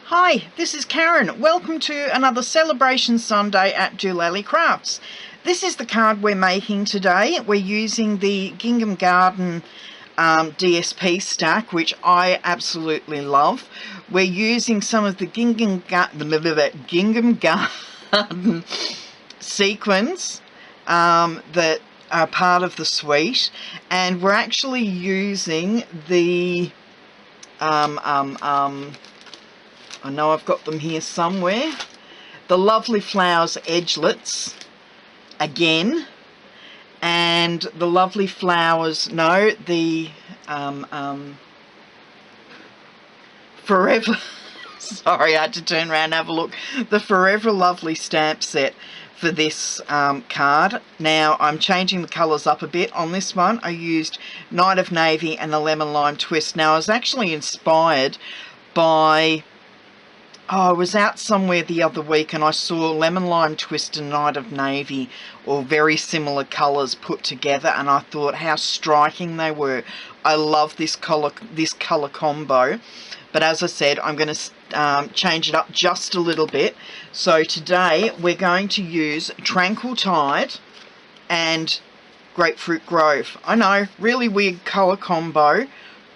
Hi, this is Karen. Welcome to another Celebration Sunday at dolallycrafts. This is the card we're making today. We're using the Gingham Garden DSP stack, which I absolutely love. We're using some of the Gingham Garden sequins that are part of the suite, and we're actually using the I know I've got them here somewhere, the Lovely Flowers Edgelits again, and the Lovely Flowers, no, the Forever sorry, I had to turn around and have a look, the Forever Lovely stamp set for this card. Now I'm changing the colours up a bit. On this one I used Night of Navy and the Lemon Lime Twist. Now I was actually inspired by, I was out somewhere the other week and I saw Lemon Lime Twist and Night of Navy, or very similar colours put together, and I thought how striking they were. I love this colour combo, but as I said, I'm going to change it up just a little bit. So today we're going to use Tranquil Tide and Grapefruit Grove. I know, really weird colour combo,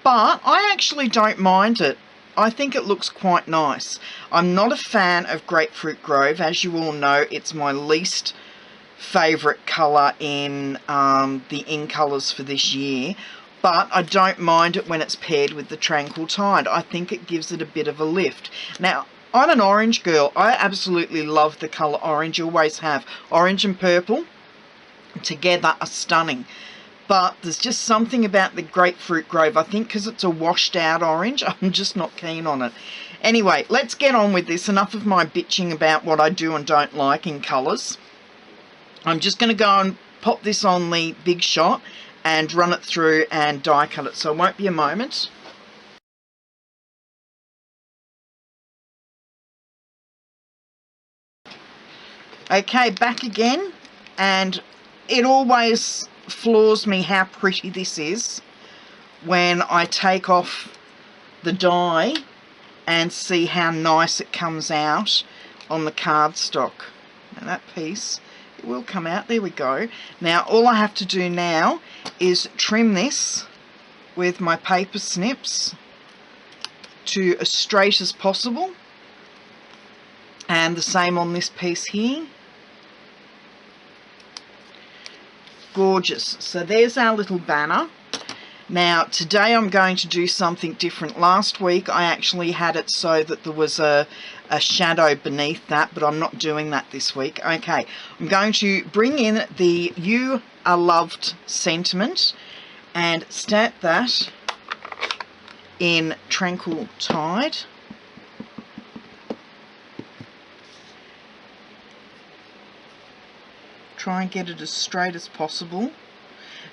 but I actually don't mind it. I think it looks quite nice. I'm not a fan of Grapefruit Grove. As you all know, it's my least favourite colour in the in colours for this year. But I don't mind it when it's paired with the Tranquil Tide. I think it gives it a bit of a lift. Now, I'm an orange girl. I absolutely love the colour orange. Always have. Orange and purple together are stunning. But there's just something about the Grapefruit Grove. I think because it's a washed out orange, I'm just not keen on it. Anyway, let's get on with this. Enough of my bitching about what I do and don't like in colours. I'm just going to go and pop this on the Big Shot and run it through and die cut it. So it won't be a moment. Okay, back again, and it always floors me how pretty this is when I take off the die and see how nice it comes out on the cardstock. Now that piece, it will come out. There we go. Now all I have to do now is trim this with my paper snips to as straight as possible, and the same on this piece here. Gorgeous. So there's our little banner. Now today I'm going to do something different. Last week I actually had it so that there was a shadow beneath that, but I'm not doing that this week. Okay, I'm going to bring in the You Are Loved sentiment and stamp that in Tranquil Tide. Try and get it as straight as possible.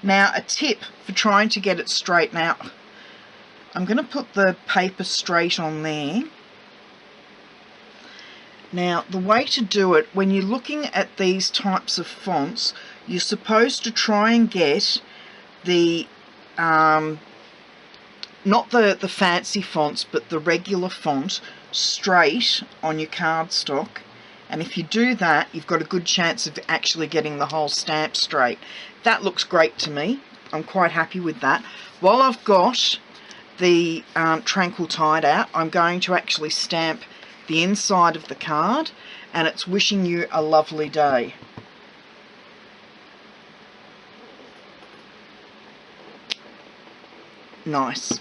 Now a tip for trying to get it straight, now I'm going to put the paper straight on there. Now the way to do it, when you're looking at these types of fonts, you're supposed to try and get the not the fancy fonts, but the regular font straight on your cardstock. And if you do that, you've got a good chance of actually getting the whole stamp straight. That looks great to me. I'm quite happy with that. While I've got the Tranquil Tide out, I'm going to actually stamp the inside of the card, and it's wishing you a lovely day. Nice.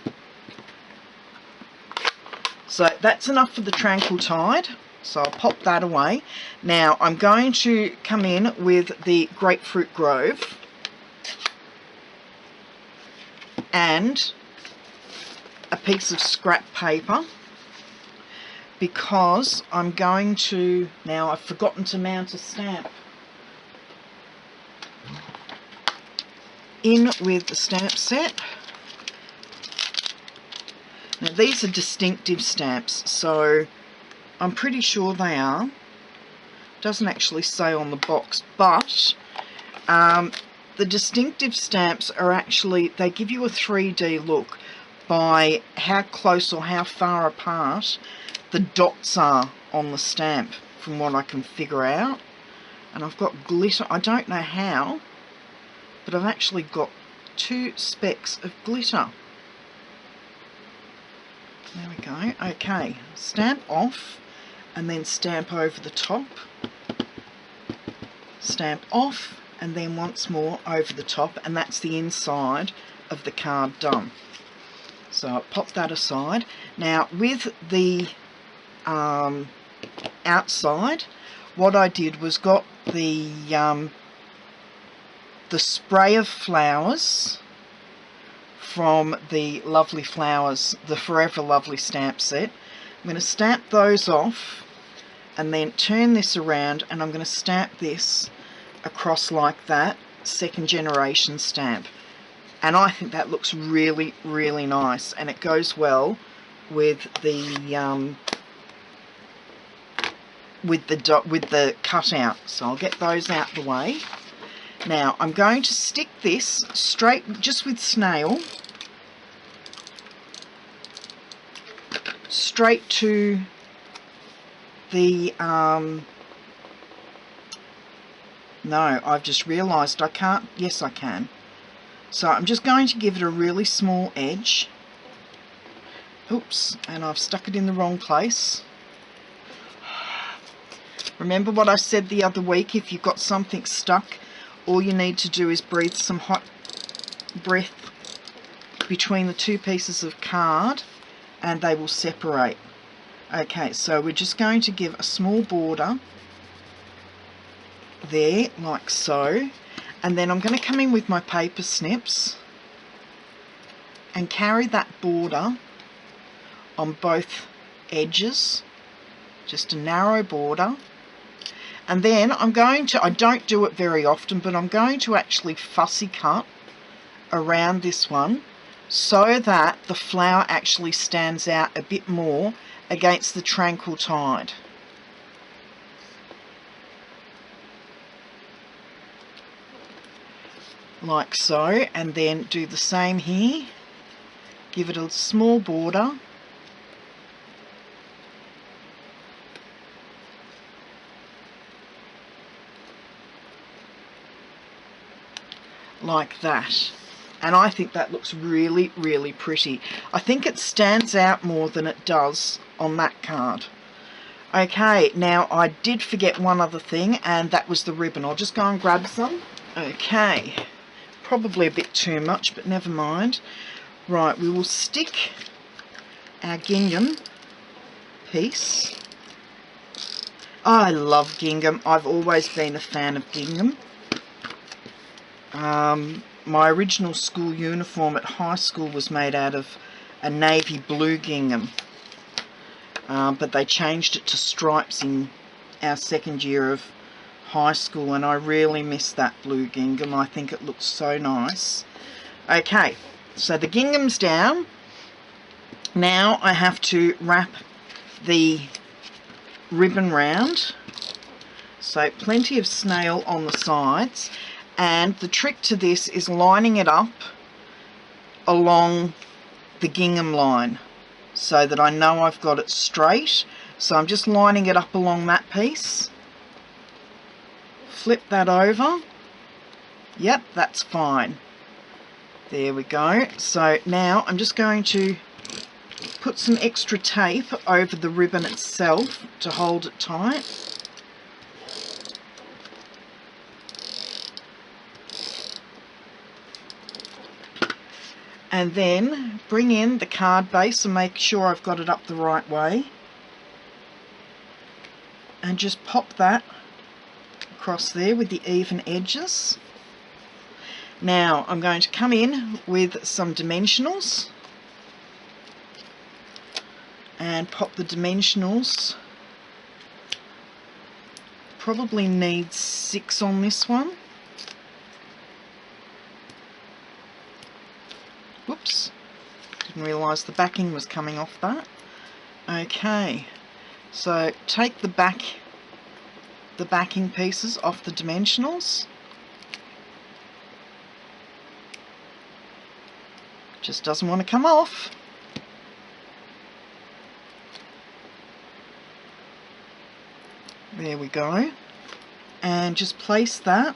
So that's enough for the Tranquil Tide. So I'll pop that away. Now I'm going to come in with the Grapefruit Grove and a piece of scrap paper, because I'm going to, now I've forgotten to mount a stamp. In with the stamp set. Now these are distinctive stamps, so I'm pretty sure they are. Doesn't actually say on the box, but the distinctive stamps are actually, they give you a 3D look. by how close or how far apart the dots are on the stamp, from what I can figure out. And I've got glitter. I don't know how, but I've actually got 2 specks of glitter. There we go. Okay, stamp off and then stamp over the top. Stamp off and then once more over the top, and that's the inside of the card done. So I'll pop that aside. Now with the outside, what I did was got the spray of flowers from the Lovely Flowers, the Forever Lovely stamp set. I'm going to stamp those off and then turn this around, and I'm going to stamp this across like that, second generation stamp. And I think that looks really, really nice, and it goes well with the cutout. So I'll get those out the way. Now I'm going to stick this straight, just with snail, straight to the no, I've just realised I can't. Yes, I can. So I'm just going to give it a really small edge. Oops, and I've stuck it in the wrong place. Remember what I said the other week, if you've got something stuck, all you need to do is breathe some hot breath between the 2 pieces of card and they will separate. Okay, so we're just going to give a small border there, like so. And then I'm going to come in with my paper snips and carry that border on both edges, just a narrow border. And then I'm going to, I don't do it very often, but I'm going to actually fussy cut around this one so that the flower actually stands out a bit more against the tranquil tide. Like so, and then do the same here. Give it a small border. Like that. And I think that looks really, really pretty. I think it stands out more than it does on that card. Okay, now I did forget one other thing, and that was the ribbon. I'll just go and grab some. Okay. Probably a bit too much, but never mind. Right, we will stick our gingham piece. I love gingham. I've always been a fan of gingham. My original school uniform at high school was made out of a navy blue gingham, but they changed it to stripes in our second year of high school, and I really miss that blue gingham. I think it looks so nice. Okay, so the gingham's down. Now I have to wrap the ribbon round. So plenty of snail on the sides, and the trick to this is lining it up along the gingham line so that I know I've got it straight. So I'm just lining it up along that piece. Flip that over. Yep, that's fine. There we go. So now I'm just going to put some extra tape over the ribbon itself to hold it tight. And then bring in the card base and make sure I've got it up the right way. And just pop that across there with the even edges. Now I'm going to come in with some dimensionals and pop the dimensionals. Probably need 6 on this one. Whoops, didn't realise the backing was coming off that. Okay, so take the backing pieces off the dimensionals. Just doesn't want to come off. There we go. And just place that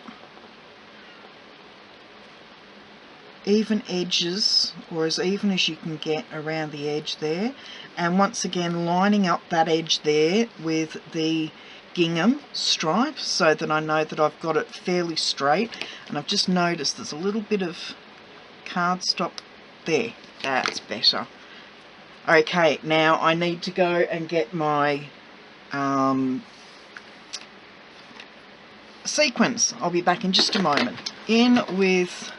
even edges, or as even as you can get around the edge there, and once again lining up that edge there with the gingham stripe so that I know that I've got it fairly straight. And I've just noticed there's a little bit of cardstock there. That's better. Okay, now I need to go and get my sequins. I'll be back in just a moment. In with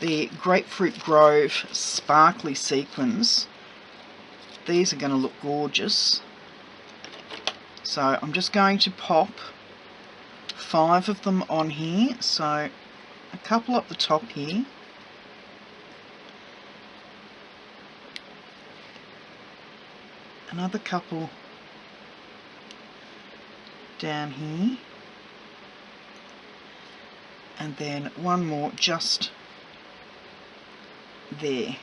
the Grapefruit Grove sparkly sequins. These are going to look gorgeous. So I'm just going to pop 5 of them on here. So a couple up the top here. Another couple down here. And then one more just there.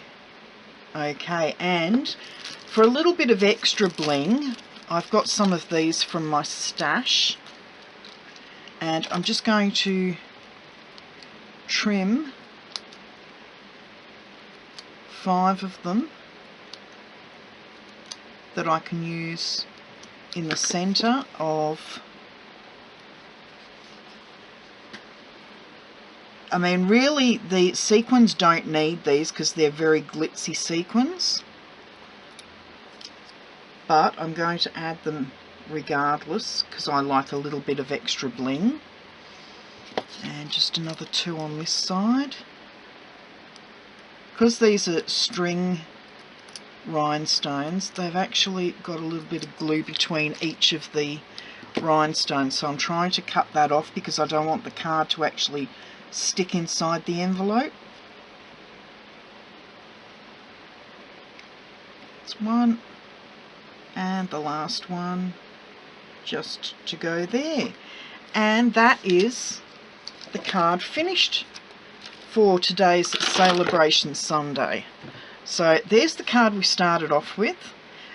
Okay, and for a little bit of extra bling, I've got some of these from my stash, and I'm just going to trim 5 of them that I can use in the centre of, I mean really the sequins don't need these because they're very glitzy sequins, but I'm going to add them regardless because I like a little bit of extra bling. And just another 2 on this side. Because these are string rhinestones, they've actually got a little bit of glue between each of the rhinestones, so I'm trying to cut that off because I don't want the card to actually stick inside the envelope. That's one, and the last one just to go there. And that is the card finished for today's Saleabration Sunday. So there's the card we started off with,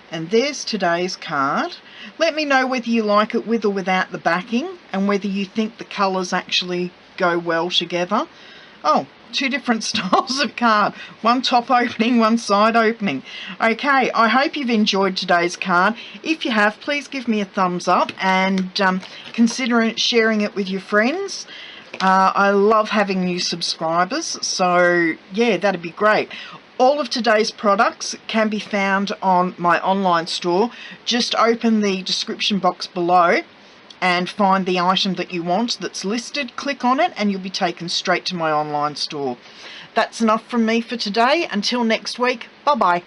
and there's today's card. Let me know whether you like it with or without the backing, and whether you think the colours actually go well together. Oh, 2 different styles of card, one top opening, one side opening. Okay, I hope you've enjoyed today's card. If you have, please give me a thumbs up and consider sharing it with your friends. I love having new subscribers, so yeah, that'd be great. All of today's products can be found on my online store. Just open the description box below and find the item that you want that's listed. Click on it and you'll be taken straight to my online store. That's enough from me for today. Until next week, bye-bye.